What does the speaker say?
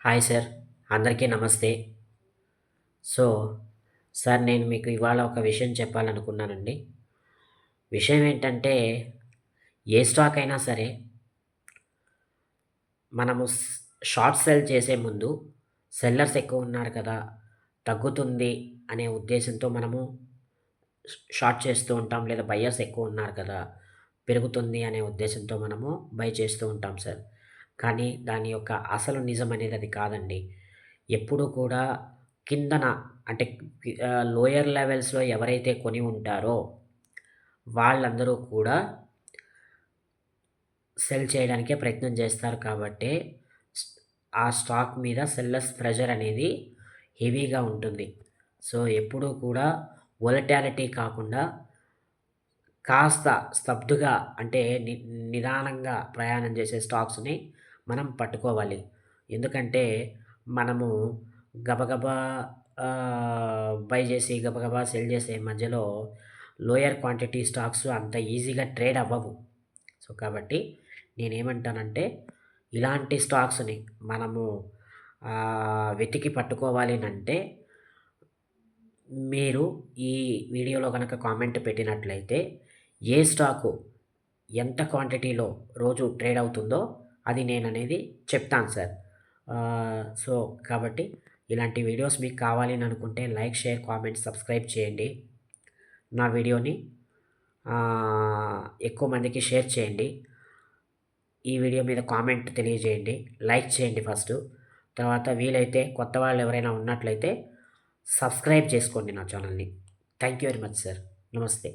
Hi sir. అందరికీ నమస్తే. So, sir నేను మీకు ఇవాళ ఒక విషయం చెప్పాలనుకున్నానండి. విషయం ఏంటంటే, ఏ స్టాక్ అయినా సరే, మనము షార్ట్ సెల్ చేసే ముందు సెల్లర్స్ ఎక్కువున్నారు కదా! తగ్గుతుంది అనే ఉద్దేశంతో మనము షార్ట్ చేస్తూ ఉంటాం. లేదా బయర్స్ ఎక్కువున్నారు కదా! పెరుగుతుంది అనే ఉద్దేశంతో మనము బై చేస్తూ ఉంటాం సార్. కానీ దాని యొక్క అసలు నిజం అనేది అది కాదండి. ఎప్పుడూ కూడా కిందన అంటే లోయర్ లెవెల్స్‌లో ఎవరైతే కొని ఉంటారో వాళ్ళందరూ కూడా సెల్ చేయడానికే ప్రయత్నం చేస్తారు కాబట్టే స్ ఆ స్టాక్ మీద సెల్లర్స్ ప్రెషర్ అనేది హెవీగా ఉంటుంది. సో, ఎప్పుడూ కూడా వోలటాలిటీ కాకుండా కాస్త స్తబ్దుగా అంటే నిదానంగా ప్రయాణం చేసే స్టాక్స్‌ని మనం పట్టుకోవాలి. ఎందుకంటే మనము గబగబా బై చేసి గబగబా సెల్ చేసే మధ్యలో లోయర్ క్వాంటిటీ స్టాక్స్ అంత ఈజీగా ట్రేడ్ అవ్వవు. సో, కాబట్టి నేనేమంటానంటే ఇలాంటి స్టాక్స్‌ని మనము వెతికి పట్టుకోవాలినంటే మీరు ఈ వీడియోలో గనక కామెంట్ పెట్టినట్లయితే ఏ స్టాకు ఎంత క్వాంటిటీలో రోజు ట్రేడ్ అవుతుందో అది నేననేది చెప్తాను సార్. సో, కాబట్టి ఇలాంటి వీడియోస్ మీకు కావాలి అని అనుకుంటే లైక్, షేర్, కామెంట్, సబ్స్క్రైబ్ చేయండి. నా వీడియోని ఎక్కువ మందికి షేర్ చేయండి. ఈ వీడియో మీద కామెంట్ తెలియజేయండి. లైక్ చేయండి ఫస్టు. తర్వాత వీలైతే కొత్త వాళ్ళు ఎవరైనా ఉన్నట్లయితే సబ్స్క్రైబ్ చేసుకోండి నా ఛానల్‌ని. Thank you very much sir. నమస్తే.